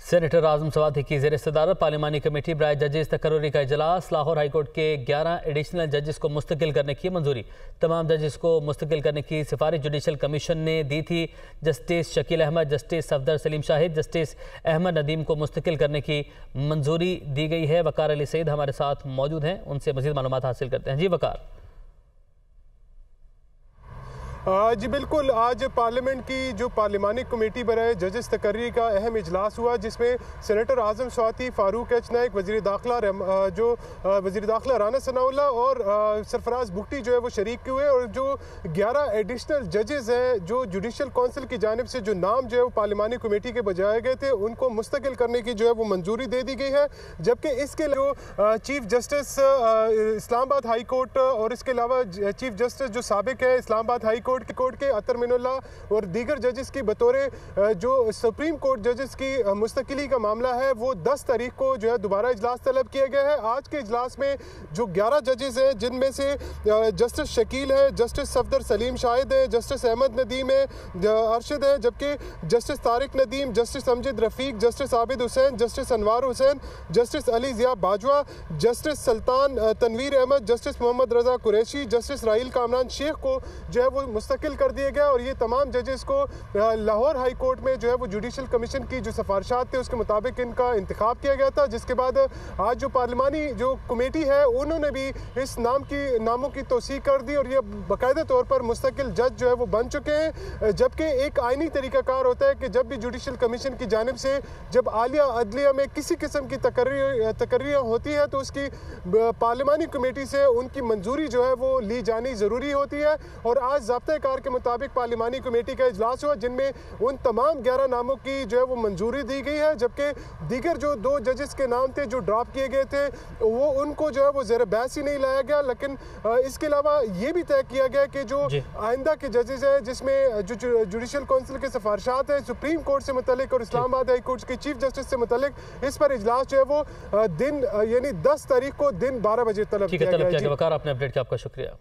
Senator आजम सवाती की ज़ेर सदारत पार्लिमानी कमेटी बराए जजेस तकर्री का इजलास। लाहौर हाईकोर्ट के 11 एडिशनल जजेस को मुस्तकिल करने की मंजूरी। तमाम जजेस को मुस्तकिल करने की सिफारिश जुडिशल कमीशन ने दी थी। Justice Shakeel Ahmed, justice Safdar Saleem Shahid, justice Ahmed Nadeem को मुस्तकिल करने की मंजूरी दी गई है। वकार अली सईद हमारे साथ मौजूद हैं, उनसे मज़ीद मालूमात हासिल करते हैं। जी वकार। जी बिल्कुल, आज पार्लियामेंट की जो पार्लिमानी कमेटी बराए जजेस तकर्री का अहम इजलास हुआ, जिसमें सेनेटर आजम सवाती, फारूक एच नाइक, वज़ीर दाखिला राना सनाउल्लाह और सरफराज बुगटी जो है वो शरीक हुए। और जो 11 एडिशनल जजेस हैं जो जुडिशल कौंसिल की जानिब से जो नाम जो है वो पार्लिमानी कमेटी के बजाए गए थे, उनको मुस्तकिल करने की जो है वो मंजूरी दे दी गई है। जबकि इसके जो chief justice Islamabad high court और इसके अलावा चीफ जस्टिस जो साबिक है इस्लामाबाद हाई कोर्ट के अतर मिनुल्ला और दीगर जजेस की बतौर जो सुप्रीम कोर्ट जजेस की मुस्तकिली का मामला है, वो 10 तारीख को जो है दोबारा इजलास तलब किया गया है। आज के इजलास में जो 11 जजेस हैं, जिनमें से जस्टिस शकील है, जस्टिस सफदर सलीम शाहिद है, जस्टिस अहमद नदीम है, अरशद है, जबकि justice Tariq Nadeem, justice Amjad Rafiq, justice Abid Hussain, justice Anwaar Hussain, justice Ali Zia Bajwa, justice Sultan Tanveer Ahmed, justice Mohammad Raza Qureshi, justice Raheel Kamran Sheikh को जो है वो मुस्तकिल कर दिया गया। और ये तमाम जजेस को लाहौर हाई कोर्ट में जो है वो जुडिशल कमीशन की जो सिफारिशात थे उसके मुताबिक इनका इंतखाब किया गया था। जिसके बाद आज जो पार्लिमानी जो कमेटी है उन्होंने भी इस नामों की तौसीक कर दी और ये बाकायदा तौर पर मुस्तकिल जज जो है वो बन चुके हैं। जबकि एक आइनी तरीकाकार होता है कि जब भी जुडिशल कमीशन की जानिब से जब आलिया अदलिया में किसी किस्म की तकर्रियाँ होती है तो उसकी पार्लिमानी कमेटी से उनकी मंजूरी जो है वो ली जानी ज़रूरी होती है। और आज ज़ाब्ता कार के मुताबिक पार्लिमानी कमेटी का इजलास हुआ, जिनमें उन तमाम 11 नामों की जो है वो मंजूरी दी गई है। जबकि दीगर जो 2 जजेस के नाम थे जो ड्रॉप किए गए थे वो उनको जो है वो ज़ेर बहस ही नहीं लाया गया। लेकिन इसके अलावा ये भी तय किया गया कि जो आइंदा के जजेस हैं, जिसमें जो जुडिशल कौंसिल के सिफारिशात हैं सुप्रीम कोर्ट से मुतल्लिक और इस्लामाबाद हाई कोर्ट के चीफ जस्टिस से मुतल्लिक, इस पर इजलास जो है वो दिन यानी 10 तारीख को दिन 12 बजे तलब किया गया। वकार, आपने अपडेट किया, आपका शुक्रिया।